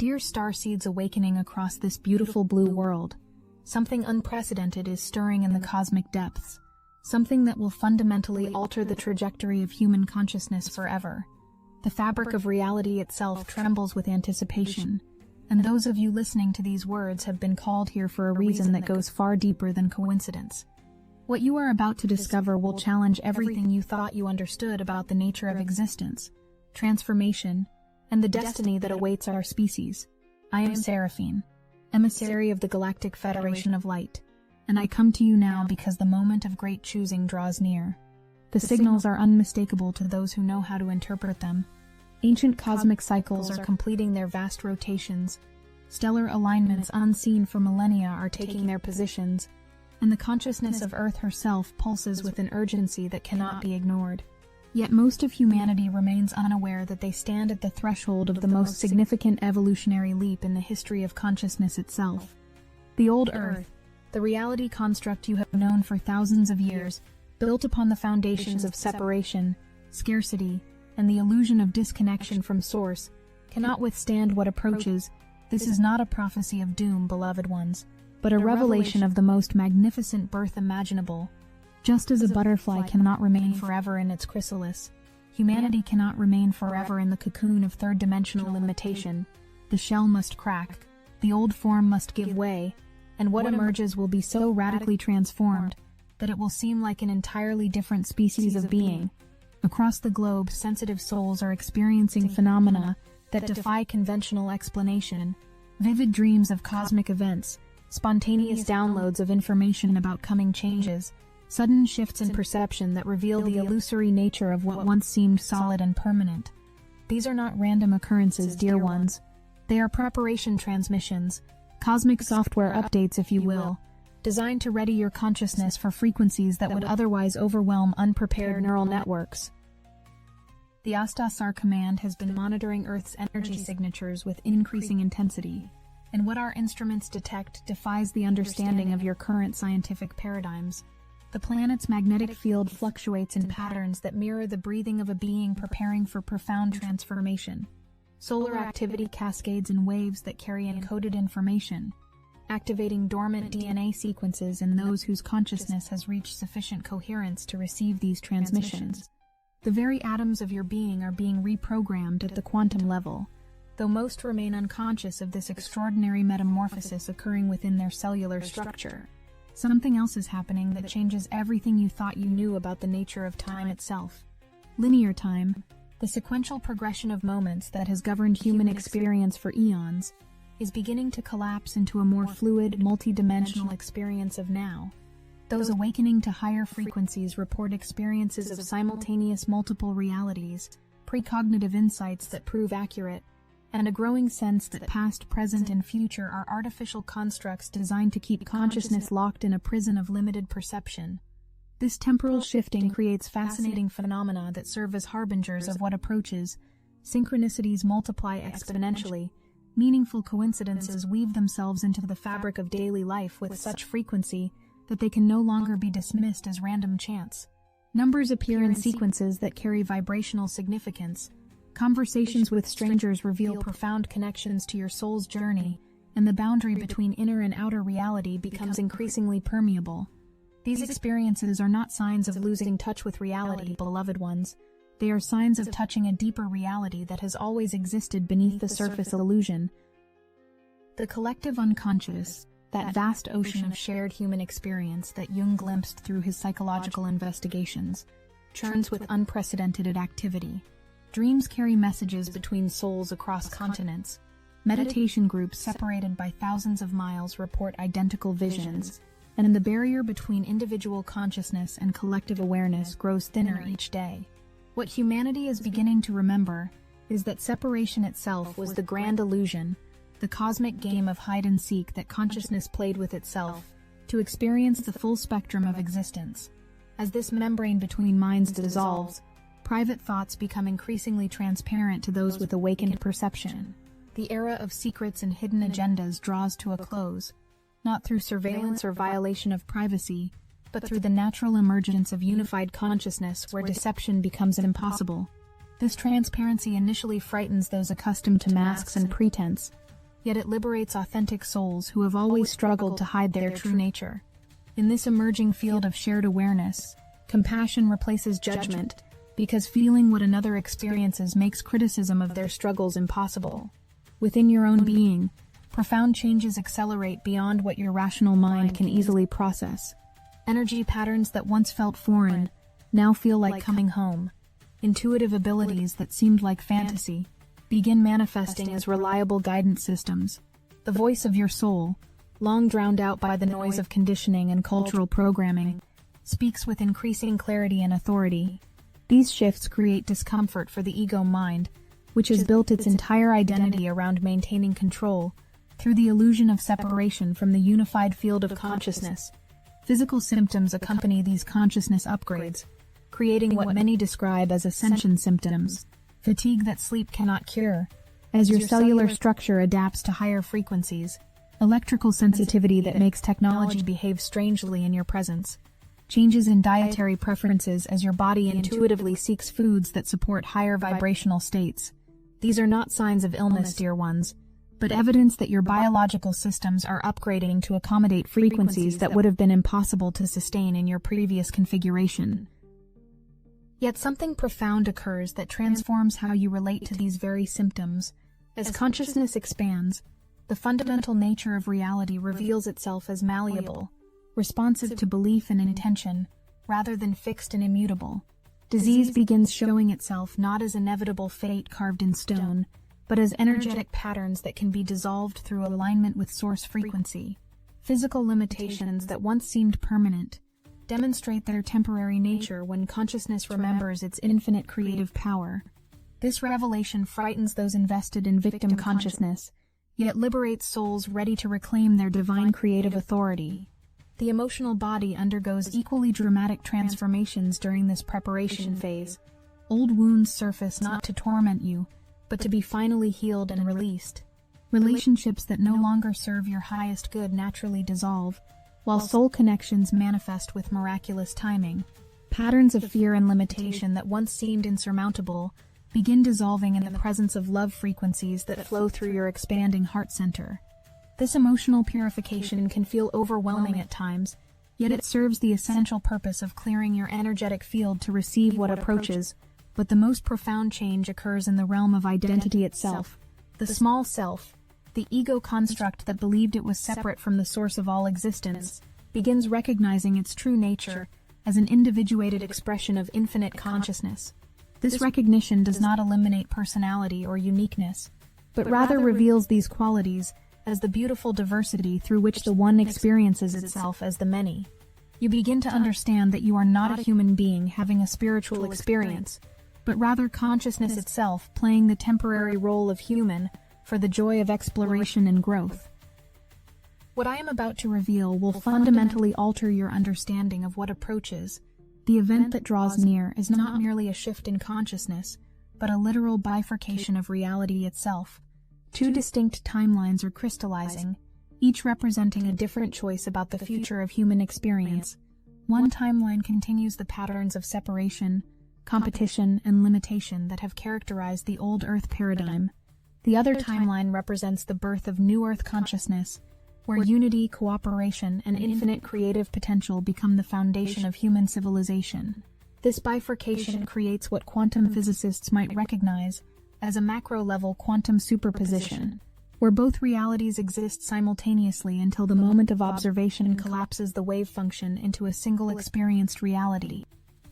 Dear Starseeds awakening across this beautiful blue world, something unprecedented is stirring in the cosmic depths, something that will fundamentally alter the trajectory of human consciousness forever. The fabric of reality itself trembles with anticipation, and those of you listening to these words have been called here for a reason that goes far deeper than coincidence. What you are about to discover will challenge everything you thought you understood about the nature of existence, transformation, and the destiny that awaits our species. I am Seraphine, emissary of the Galactic Federation of Light, and I come to you now because the moment of great choosing draws near. The signals are unmistakable to those who know how to interpret them. Ancient cosmic cycles are completing their vast rotations, stellar alignments unseen for millennia are taking their positions, and the consciousness of Earth herself pulses with an urgency that cannot be ignored. Yet most of humanity remains unaware that they stand at the threshold of the most significant evolutionary leap in the history of consciousness itself. The old Earth, the reality construct you have known for thousands of years, built upon the foundations of separation, scarcity, and the illusion of disconnection from Source, cannot withstand what approaches. This is not a prophecy of doom, beloved ones, but a revelation of the most magnificent birth imaginable. Just as a butterfly cannot remain forever in its chrysalis, humanity cannot remain forever in the cocoon of third-dimensional limitation. The shell must crack, the old form must give way, and what emerges will be so radically transformed that it will seem like an entirely different species of being. Across the globe, sensitive souls are experiencing phenomena that defy conventional explanation. Vivid dreams of cosmic events, spontaneous downloads of information about coming changes, sudden shifts in perception that reveal the illusory nature of what once seemed solid and permanent. These are not random occurrences, dear ones. They are preparation transmissions, cosmic software updates if you will, designed to ready your consciousness for frequencies that would otherwise overwhelm unprepared neural networks. The Astasar Command has been monitoring Earth's energy signatures with increasing intensity, and what our instruments detect defies the understanding of your current scientific paradigms. The planet's magnetic field fluctuates in patterns that mirror the breathing of a being preparing for profound transformation. Solar activity cascades in waves that carry encoded information, activating dormant DNA sequences in those whose consciousness has reached sufficient coherence to receive these transmissions. The very atoms of your being are being reprogrammed at the quantum level, though most remain unconscious of this extraordinary metamorphosis occurring within their cellular structure. Something else is happening that changes everything you thought you knew about the nature of time itself. Linear time, the sequential progression of moments that has governed human experience for eons, is beginning to collapse into a more fluid, multi-dimensional experience of now. Those awakening to higher frequencies report experiences of simultaneous multiple realities, precognitive insights that prove accurate, and a growing sense that past, present, and future are artificial constructs designed to keep consciousness locked in a prison of limited perception. This temporal shifting creates fascinating phenomena that serve as harbingers of what approaches. Synchronicities multiply exponentially. Meaningful coincidences weave themselves into the fabric of daily life with such frequency that they can no longer be dismissed as random chance. Numbers appear in sequences that carry vibrational significance. Conversations with strangers reveal profound connections to your soul's journey, and the boundary between inner and outer reality becomes increasingly permeable. These experiences are not signs of losing touch with reality, beloved ones. They are signs of touching a deeper reality that has always existed beneath the surface illusion. The collective unconscious, that vast ocean of shared human experience that Jung glimpsed through his psychological investigations, churns with unprecedented activity. Dreams carry messages between souls across continents. Meditation groups separated by thousands of miles report identical visions, and the barrier between individual consciousness and collective awareness grows thinner each day. What humanity is beginning to remember is that separation itself was the grand illusion, the cosmic game of hide-and-seek that consciousness played with itself to experience the full spectrum of existence. As this membrane between minds dissolves, private thoughts become increasingly transparent to those with awakened perception. The era of secrets and hidden agendas draws to a close, not through surveillance or violation of privacy, but through the natural emergence of unified consciousness where deception becomes impossible. This transparency initially frightens those accustomed to masks and pretense, yet it liberates authentic souls who have always struggled to hide their true nature. In this emerging field of shared awareness, compassion replaces judgment, because feeling what another experiences makes criticism of their struggles impossible. Within your own being, profound changes accelerate beyond what your rational mind can easily process. Energy patterns that once felt foreign now feel like coming home. Intuitive abilities that seemed like fantasy begin manifesting as reliable guidance systems. The voice of your soul, long drowned out by the noise of conditioning and cultural programming, speaks with increasing clarity and authority. These shifts create discomfort for the ego mind, which has built its entire identity around maintaining control through the illusion of separation from the unified field of consciousness. Physical symptoms accompany these consciousness upgrades, creating what many describe as ascension symptoms, fatigue that sleep cannot cure, as your cellular structure adapts to higher frequencies, electrical sensitivity that makes technology behave strangely in your presence, changes in dietary preferences as your body intuitively seeks foods that support higher vibrational states. These are not signs of illness, dear ones, but evidence that your biological systems are upgrading to accommodate frequencies that would have been impossible to sustain in your previous configuration. Yet something profound occurs that transforms how you relate to these very symptoms. As consciousness expands, the fundamental nature of reality reveals itself as malleable, responsive to belief and intention, rather than fixed and immutable. Disease begins showing itself not as inevitable fate carved in stone, but as energetic patterns that can be dissolved through alignment with source frequency. Physical limitations that once seemed permanent demonstrate their temporary nature when consciousness remembers its infinite creative power. This revelation frightens those invested in victim consciousness, yet liberates souls ready to reclaim their divine creative authority. The emotional body undergoes equally dramatic transformations during this preparation phase. Old wounds surface not to torment you, but to be finally healed and released. Relationships that no longer serve your highest good naturally dissolve, while soul connections manifest with miraculous timing. Patterns of fear and limitation that once seemed insurmountable begin dissolving in the presence of love frequencies that flow through your expanding heart center. This emotional purification can feel overwhelming at times, yet it serves the essential purpose of clearing your energetic field to receive what approaches. But the most profound change occurs in the realm of identity itself. The small self, the ego construct that believed it was separate from the source of all existence, begins recognizing its true nature as an individuated expression of infinite consciousness. This recognition does not eliminate personality or uniqueness, but rather reveals these qualities as the beautiful diversity through which the one experiences itself as the many. You begin to understand that you are not a human being having a spiritual experience, but rather consciousness itself playing the temporary role of human for the joy of exploration and growth. What I am about to reveal will fundamentally alter your understanding of what approaches. The event that draws near is not merely a shift in consciousness, but a literal bifurcation of reality itself. Two distinct timelines are crystallizing, each representing a different choice about the future of human experience. One timeline continues the patterns of separation, competition, and limitation that have characterized the old Earth paradigm. The other timeline represents the birth of new Earth consciousness, where unity, cooperation, and infinite creative potential become the foundation of human civilization. This bifurcation creates what quantum physicists might recognize as a macro-level quantum superposition, where both realities exist simultaneously until the moment of observation collapses the wave function into a single experienced reality.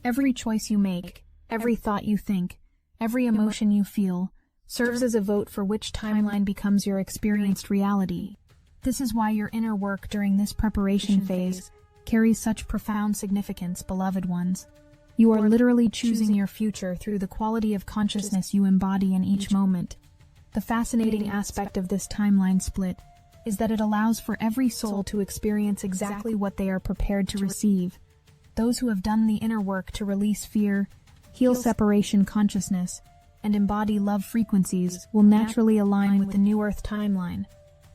Every choice you make, every thought you think, every emotion you feel, serves as a vote for which timeline becomes your experienced reality. This is why your inner work during this preparation phase carries such profound significance, beloved ones. You are literally choosing your future through the quality of consciousness you embody in each moment. The fascinating aspect of this timeline split is that it allows for every soul to experience exactly what they are prepared to receive. Those who have done the inner work to release fear, heal separation consciousness, and embody love frequencies will naturally align with the New Earth timeline.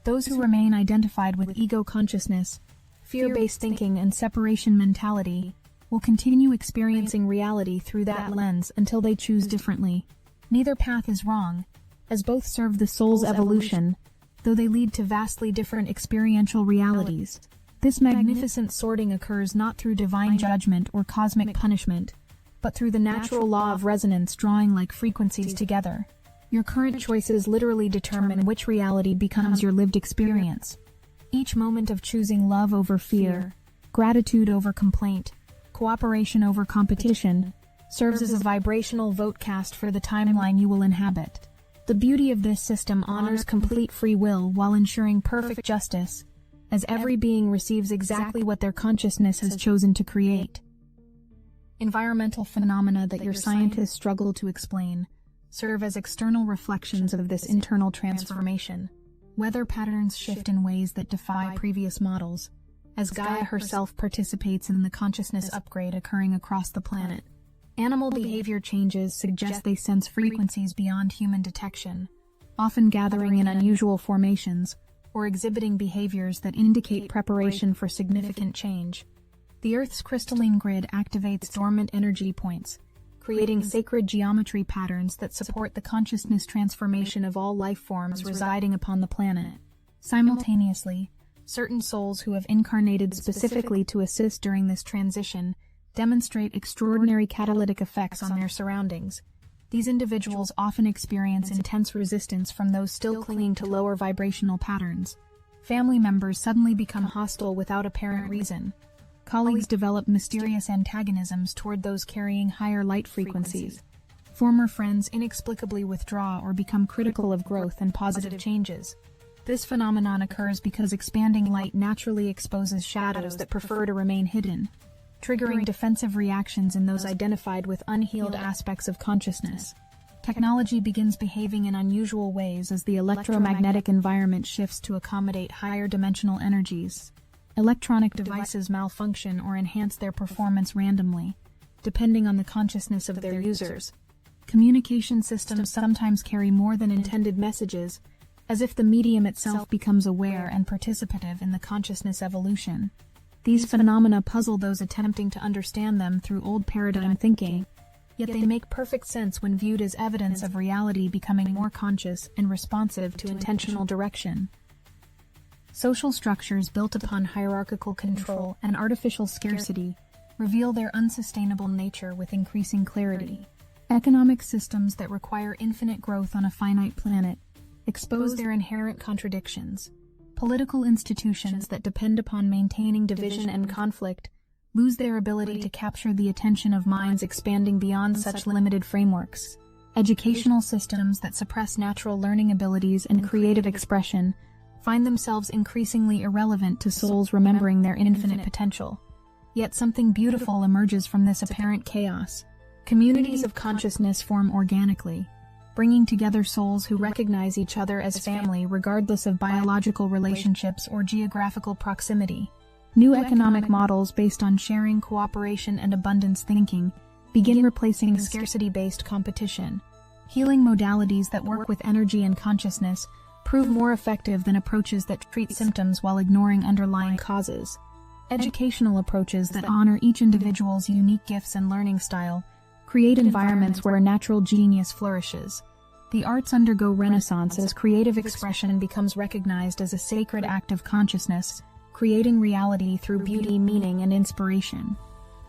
Those who remain identified with ego consciousness, fear-based thinking, and separation mentality will continue experiencing reality through that lens until they choose differently. Neither path is wrong, as both serve the soul's evolution. though they lead to vastly different experiential realities. This magnificent sorting occurs not through divine judgment or cosmic punishment, but through the natural law of resonance drawing like frequencies together. Your current choices literally determine which reality becomes your lived experience. Each moment of choosing love over fear, gratitude over complaint, cooperation over competition, serves as a vibrational vote cast for the timeline you will inhabit. The beauty of this system honors complete free will while ensuring perfect justice, as every being receives exactly what their consciousness has chosen to create. Environmental phenomena that your scientists struggle to explain serve as external reflections of this internal transformation. Weather patterns shift in ways that defy previous models, as Gaia herself participates in the consciousness upgrade occurring across the planet. Animal behavior changes suggest they sense frequencies beyond human detection, often gathering in unusual formations or exhibiting behaviors that indicate preparation for significant change. The Earth's crystalline grid activates dormant energy points, creating sacred geometry patterns that support the consciousness transformation of all life forms residing upon the planet. Simultaneously, certain souls who have incarnated specifically to assist during this transition demonstrate extraordinary catalytic effects on their surroundings. These individuals often experience intense resistance from those still clinging to lower vibrational patterns. Family members suddenly become hostile without apparent reason. Colleagues develop mysterious antagonisms toward those carrying higher light frequencies. Former friends inexplicably withdraw or become critical of growth and positive changes. This phenomenon occurs because expanding light naturally exposes shadows that prefer to remain hidden, triggering defensive reactions in those identified with unhealed aspects of consciousness. Technology begins behaving in unusual ways as the electromagnetic environment shifts to accommodate higher dimensional energies. Electronic devices malfunction or enhance their performance randomly, depending on the consciousness of their users. Communication systems sometimes carry more than intended messages, as if the medium itself becomes aware and participative in the consciousness evolution. These phenomena puzzle those attempting to understand them through old paradigm thinking, yet they make perfect sense when viewed as evidence of reality becoming more conscious and responsive to intentional direction. Social structures built upon hierarchical control and artificial scarcity reveal their unsustainable nature with increasing clarity. Economic systems that require infinite growth on a finite planet expose their inherent contradictions. Political institutions that depend upon maintaining division and conflict lose their ability to capture the attention of minds expanding beyond such limited frameworks. Educational systems that suppress natural learning abilities and creative expression find themselves increasingly irrelevant to souls remembering their infinite potential. Yet something beautiful emerges from this apparent chaos. Communities of consciousness form organically, bringing together souls who recognize each other as family regardless of biological relationships or geographical proximity. New economic models based on sharing, cooperation, and abundance thinking begin replacing scarcity-based competition. Healing modalities that work with energy and consciousness prove more effective than approaches that treat symptoms while ignoring underlying causes. Educational approaches that honor each individual's unique gifts and learning style create environments where natural genius flourishes. The arts undergo renaissance as creative expression becomes recognized as a sacred act of consciousness, creating reality through beauty, meaning, and inspiration.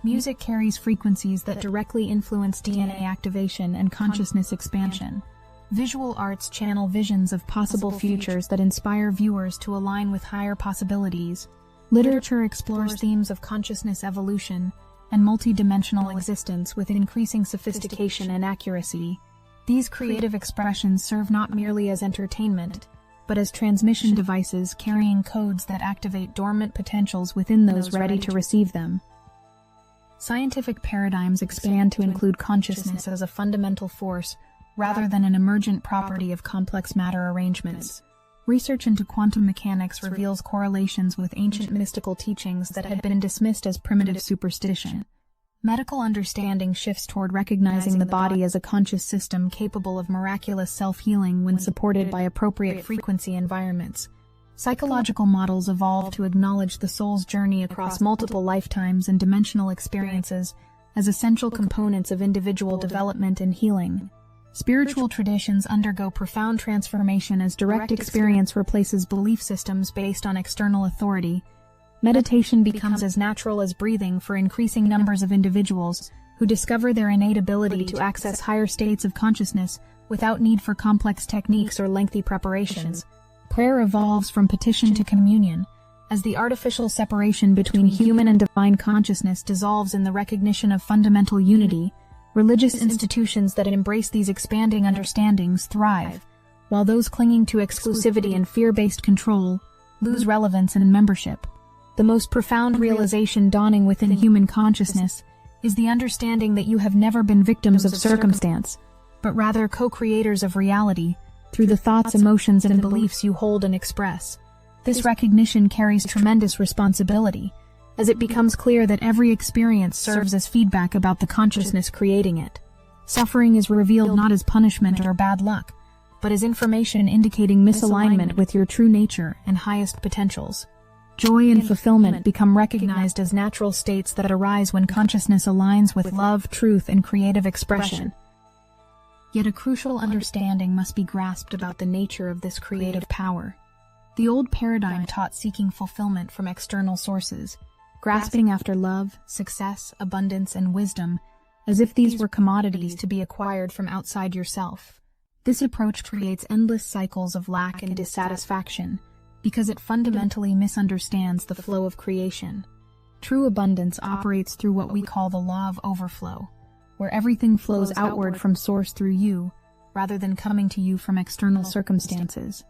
Music carries frequencies that directly influence DNA activation and consciousness expansion. Visual arts channel visions of possible futures that inspire viewers to align with higher possibilities. Literature explores themes of consciousness evolution and multi-dimensional existence with increasing sophistication and accuracy. These creative expressions serve not merely as entertainment, but as transmission devices carrying codes that activate dormant potentials within those ready to receive them. Scientific paradigms expand to include consciousness as a fundamental force rather than an emergent property of complex matter arrangements. Research into quantum mechanics reveals correlations with ancient mystical teachings that had been dismissed as primitive superstition. Medical understanding shifts toward recognizing the body as a conscious system capable of miraculous self-healing when supported by appropriate frequency environments. Psychological models evolve to acknowledge the soul's journey across multiple lifetimes and dimensional experiences as essential components of individual development and healing. Spiritual traditions undergo profound transformation as direct experience replaces belief systems based on external authority. Meditation becomes as natural as breathing for increasing numbers of individuals who discover their innate ability to access higher states of consciousness without need for complex techniques or lengthy preparations. Prayer evolves from petition to communion, as the artificial separation between human and divine consciousness dissolves in the recognition of fundamental unity. Religious institutions that embrace these expanding understandings thrive, while those clinging to exclusivity and fear-based control lose relevance and membership. The most profound realization dawning within human consciousness is the understanding that you have never been victims of circumstance, but rather co-creators of reality through the thoughts, emotions, and beliefs you hold and express. This recognition carries tremendous responsibility, as it becomes clear that every experience serves as feedback about the consciousness creating it. Suffering is revealed not as punishment or bad luck, but as information indicating misalignment with your true nature and highest potentials. Joy and fulfillment become recognized as natural states that arise when consciousness aligns with love, truth, and creative expression. Yet a crucial understanding must be grasped about the nature of this creative power. The old paradigm taught seeking fulfillment from external sources, grasping after love, success, abundance, and wisdom, as if these were commodities to be acquired from outside yourself. This approach creates endless cycles of lack and dissatisfaction, because it fundamentally misunderstands the flow of creation. True abundance operates through what we call the law of overflow, where everything flows outward from source through you, rather than coming to you from external circumstances.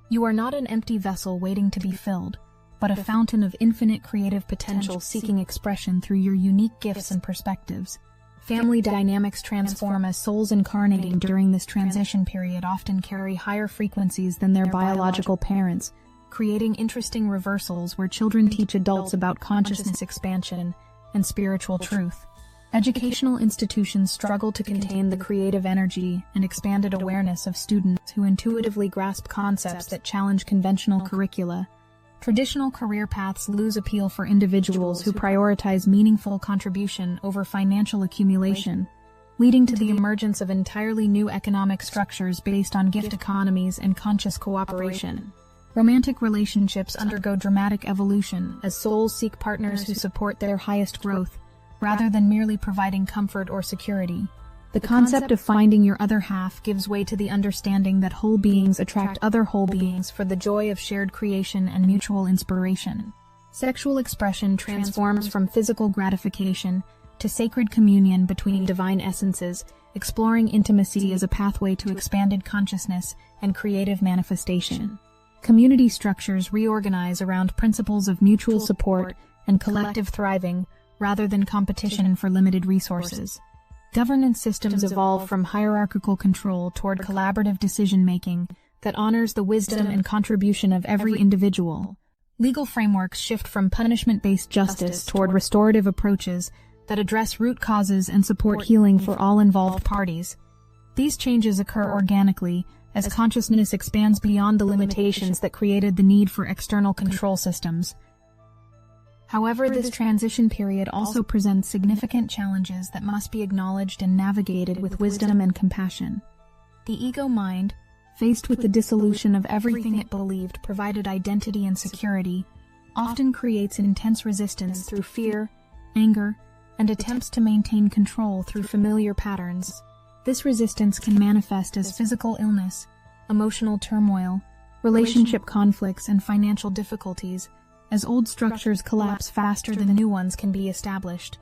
You are not an empty vessel waiting to be filled, but a fountain of infinite creative potential seeking expression through your unique gifts and perspectives. Family dynamics transform as souls incarnating during this transition period often carry higher frequencies than their biological parents, creating interesting reversals where children teach adults about consciousness expansion and spiritual truth. Educational institutions struggle to contain the creative energy and expanded awareness of students who intuitively grasp concepts that challenge conventional curricula. Traditional career paths lose appeal for individuals who prioritize meaningful contribution over financial accumulation, leading to the emergence of entirely new economic structures based on gift economies and conscious cooperation. Romantic relationships undergo dramatic evolution as souls seek partners who support their highest growth, rather than merely providing comfort or security. The concept of finding your other half gives way to the understanding that whole beings attract other whole beings for the joy of shared creation and mutual inspiration. Sexual expression transforms from physical gratification to sacred communion between divine essences, exploring intimacy as a pathway to expanded consciousness and creative manifestation. Community structures reorganize around principles of mutual support and collective thriving, rather than competition for limited resources. Governance systems evolve from hierarchical control toward collaborative decision-making that honors the wisdom and contribution of every individual. Legal frameworks shift from punishment-based justice toward restorative approaches that address root causes and support healing for all involved parties. These changes occur organically as consciousness expands beyond the limitations that created the need for external control systems. However, this transition period also presents significant challenges that must be acknowledged and navigated with wisdom and compassion. The ego mind, faced with the dissolution of everything it believed provided identity and security, often creates an intense resistance through fear, anger, and attempts to maintain control through familiar patterns. This resistance can manifest as physical illness, emotional turmoil, relationship conflicts, and financial difficulties, as old structures collapse faster than new ones can be established.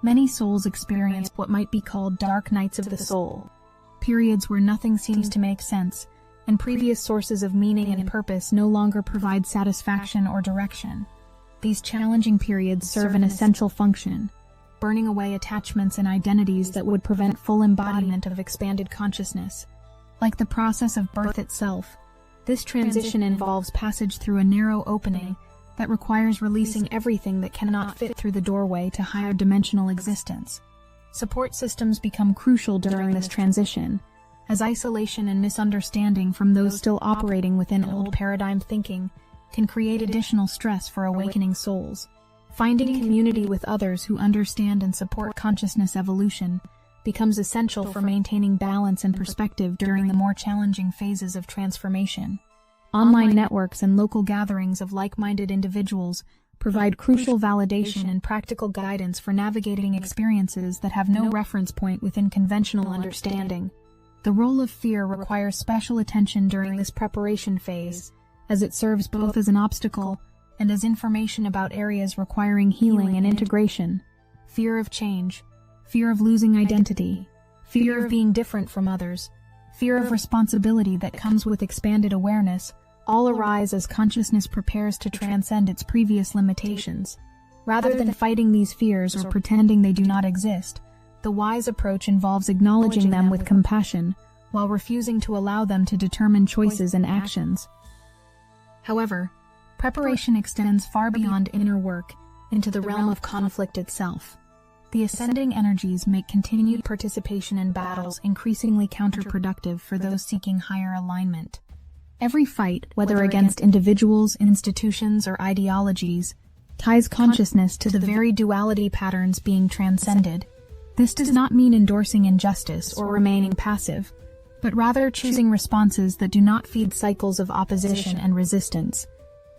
Many souls experience what might be called dark nights of the soul, periods where nothing seems to make sense, and previous sources of meaning and purpose no longer provide satisfaction or direction. These challenging periods serve an essential function, burning away attachments and identities that would prevent full embodiment of expanded consciousness. Like the process of birth itself, this transition involves passage through a narrow opening that requires releasing everything that cannot fit through the doorway to higher dimensional existence. Support systems become crucial during this transition, as isolation and misunderstanding from those still operating within old paradigm thinking can create additional stress for awakening souls. Finding community with others who understand and support consciousness evolution becomes essential for maintaining balance and perspective during the more challenging phases of transformation. Online networks and local gatherings of like-minded individuals provide crucial validation and practical guidance for navigating experiences that have no reference point within conventional understanding. The role of fear requires special attention during this preparation phase, as it serves both as an obstacle and as information about areas requiring healing and integration. Fear of change, fear of losing identity, fear of being different from others, fear of responsibility that comes with expanded awareness, all arise as consciousness prepares to transcend its previous limitations. Rather than fighting these fears or pretending they do not exist, the wise approach involves acknowledging them with compassion, while refusing to allow them to determine choices and actions. However, preparation extends far beyond inner work into the realm of conflict itself. The ascending energies make continued participation in battles increasingly counterproductive for those seeking higher alignment. Every fight, whether against individuals, institutions, or ideologies, ties consciousness to the very duality patterns being transcended. This does not mean endorsing injustice or remaining passive, but rather choosing responses that do not feed cycles of opposition and resistance.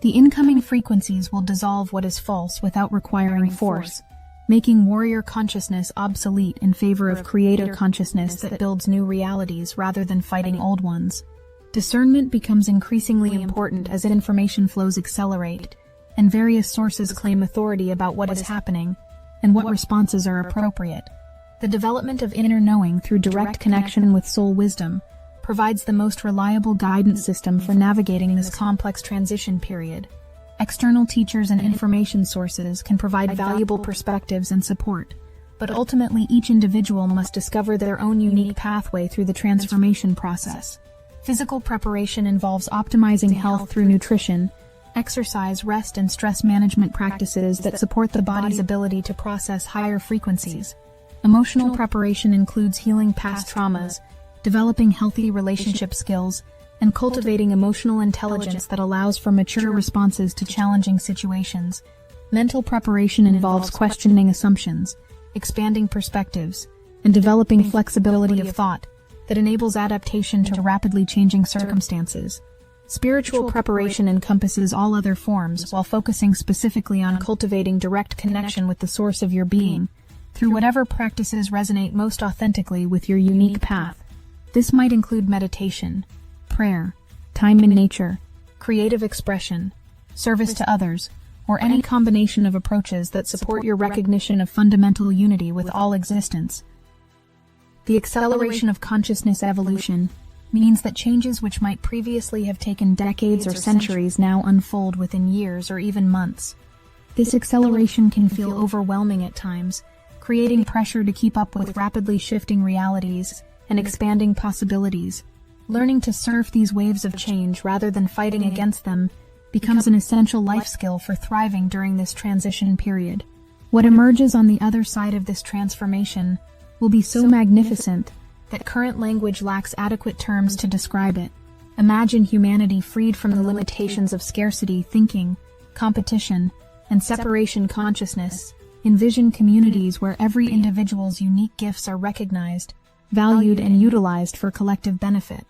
The incoming frequencies will dissolve what is false without requiring force, making warrior consciousness obsolete in favor of creator consciousness that builds new realities rather than fighting old ones. Discernment becomes increasingly important as information flows accelerate, and various sources claim authority about what is happening and what responses are appropriate. The development of inner knowing through direct connection with soul wisdom provides the most reliable guidance system for navigating this complex transition period. External teachers and information sources can provide valuable perspectives and support, but ultimately each individual must discover their own unique pathway through the transformation process. Physical preparation involves optimizing health through nutrition, exercise, rest, and stress management practices that support the body's ability to process higher frequencies. Emotional preparation includes healing past traumas, developing healthy relationship skills, and cultivating emotional intelligence that allows for mature responses to challenging situations. Mental preparation involves questioning assumptions, expanding perspectives, and developing flexibility of thought that enables adaptation to rapidly changing circumstances. Spiritual preparation encompasses all other forms while focusing specifically on cultivating direct connection with the source of your being, through whatever practices resonate most authentically with your unique path. This might include meditation, prayer, time in nature, creative expression, service to others, or any combination of approaches that support your recognition of fundamental unity with all existence. The acceleration of consciousness evolution means that changes which might previously have taken decades or centuries now unfold within years or even months. This acceleration can feel overwhelming at times, creating pressure to keep up with rapidly shifting realities and expanding possibilities. Learning to surf these waves of change rather than fighting against them becomes an essential life skill for thriving during this transition period. What emerges on the other side of this transformation will be so magnificent that current language lacks adequate terms to describe it. Imagine humanity freed from the limitations of scarcity thinking, competition, and separation consciousness. Envision communities where every individual's unique gifts are recognized, valued, and utilized for collective benefit.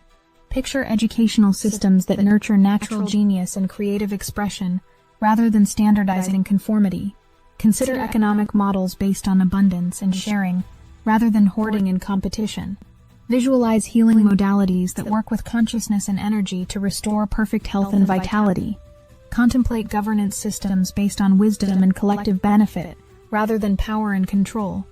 Picture educational systems that nurture natural genius and creative expression rather than standardizing conformity. Consider economic models based on abundance and sharing rather than hoarding and competition. Visualize healing modalities that work with consciousness and energy to restore perfect health and vitality. Contemplate governance systems based on wisdom and collective benefit rather than power and control.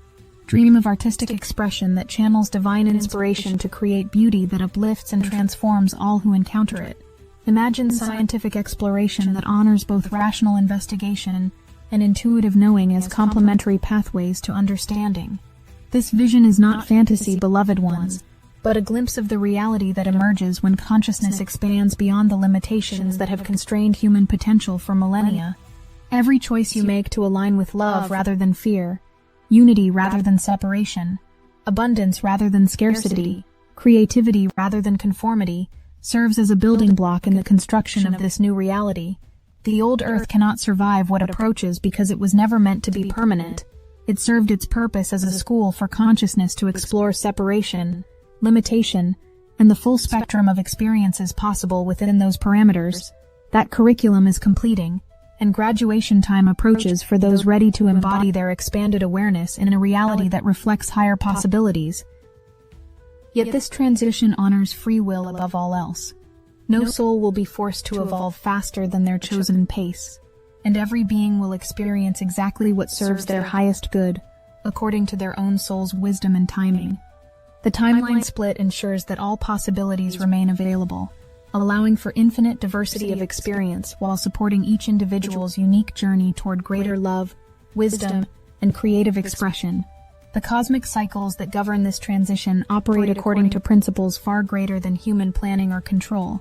Dream of artistic expression that channels divine inspiration to create beauty that uplifts and transforms all who encounter it. Imagine scientific exploration that honors both rational investigation and intuitive knowing as complementary pathways to understanding. This vision is not fantasy, beloved ones, but a glimpse of the reality that emerges when consciousness expands beyond the limitations that have constrained human potential for millennia. Every choice you make to align with love rather than fear, unity rather than separation, abundance rather than scarcity, creativity rather than conformity, serves as a building block in the construction of this new reality. The old earth cannot survive what approaches because it was never meant to be permanent. It served its purpose as a school for consciousness to explore separation, limitation, and the full spectrum of experiences possible within those parameters. That curriculum is completing, and graduation time approaches for those ready to embody their expanded awareness in a reality that reflects higher possibilities. Yet this transition honors free will above all else. No soul will be forced to evolve faster than their chosen pace, and every being will experience exactly what serves their highest good, according to their own soul's wisdom and timing. The timeline split ensures that all possibilities remain available, allowing for infinite diversity of experience while supporting each individual's unique journey toward greater love, wisdom, and creative expression. The cosmic cycles that govern this transition operate according to principles far greater than human planning or control,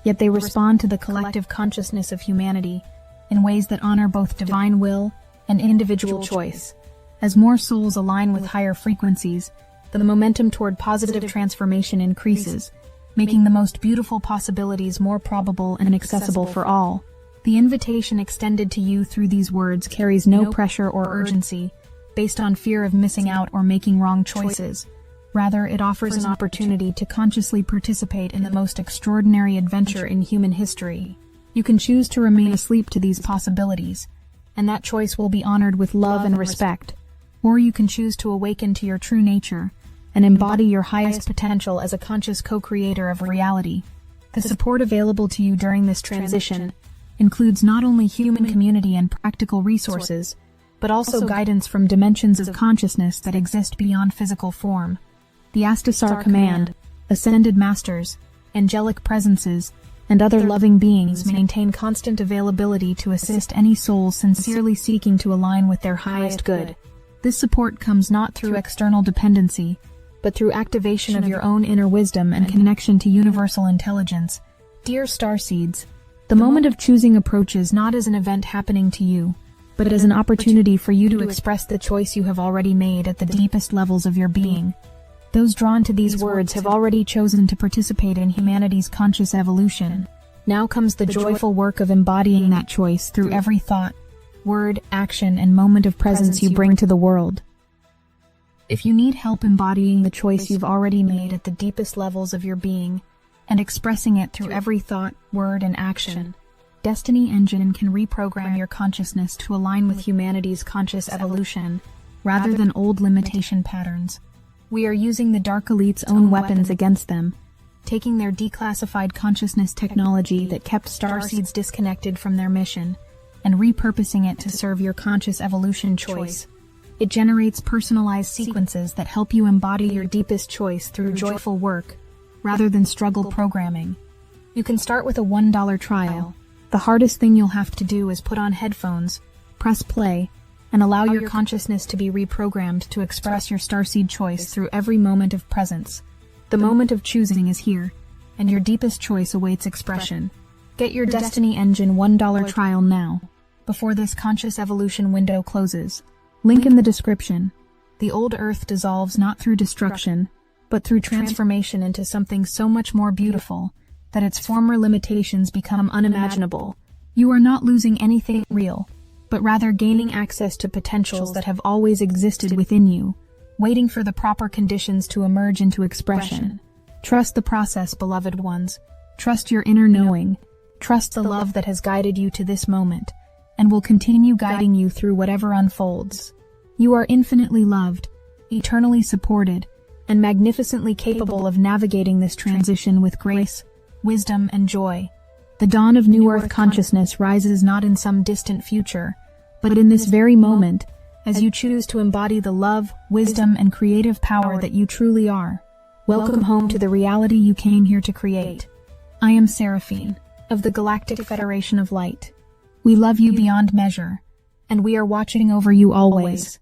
yet they respond to the collective consciousness of humanity in ways that honor both divine will and individual choice. As more souls align with higher frequencies, the momentum toward positive transformation increases, making the most beautiful possibilities more probable and accessible for all. The invitation extended to you through these words carries no pressure or urgency, based on fear of missing out or making wrong choices. Rather, it offers an opportunity to consciously participate in the most extraordinary adventure in human history. You can choose to remain asleep to these possibilities, and that choice will be honored with love and respect. Or you can choose to awaken to your true nature and embody your highest potential as a conscious co-creator of reality. The support available to you during this transition includes not only human community and practical resources, but also guidance from dimensions of consciousness that exist beyond physical form. The Astasar Command, Ascended Masters, angelic presences, and other loving beings maintain constant availability to assist any soul sincerely seeking to align with their highest good. This support comes not through external dependency, but through activation of your own inner wisdom and connection to universal intelligence. Dear Starseeds, the moment of choosing approaches not as an event happening to you, but as an opportunity for you to express the choice you have already made at the deepest levels of your being. Those drawn to these words have already chosen to participate in humanity's conscious evolution. Now comes the joyful work of embodying that choice through every thought, word, action, and moment of presence you bring to the world. If you need help embodying the choice you've already made at the deepest levels of your being, and expressing it through every thought, word, and action, Destiny Engine can reprogram your consciousness to align with humanity's conscious evolution, rather than old limitation patterns. We are using the Dark Elite's own weapons against them, taking their declassified consciousness technology that kept Starseeds disconnected from their mission, and repurposing it to serve your conscious evolution choice. It generates personalized sequences that help you embody your deepest choice through joyful work, rather than struggle programming. You can start with a $1 trial. The hardest thing you'll have to do is put on headphones, press play, and allow your consciousness to be reprogrammed to express your starseed choice through every moment of presence. The moment of choosing is here, and your deepest choice awaits expression. Get your Destiny Engine $1 trial now, before this conscious evolution window closes. Link in the description. The old Earth dissolves not through destruction, but through transformation into something so much more beautiful that its former limitations become unimaginable. You are not losing anything real, but rather gaining access to potentials that have always existed within you, waiting for the proper conditions to emerge into expression. Trust the process, beloved ones. Trust your inner knowing. Trust the love that has guided you to this moment, and will continue guiding you through whatever unfolds. You are infinitely loved, eternally supported, and magnificently capable of navigating this transition with grace, wisdom, and joy. The dawn of New Earth consciousness rises not in some distant future, but in this very moment, as you choose to embody the love, wisdom, and creative power that you truly are. Welcome home to the reality you came here to create. I am Seraphine, of the Galactic Federation of Light. We love you beyond measure, and we are watching over you always.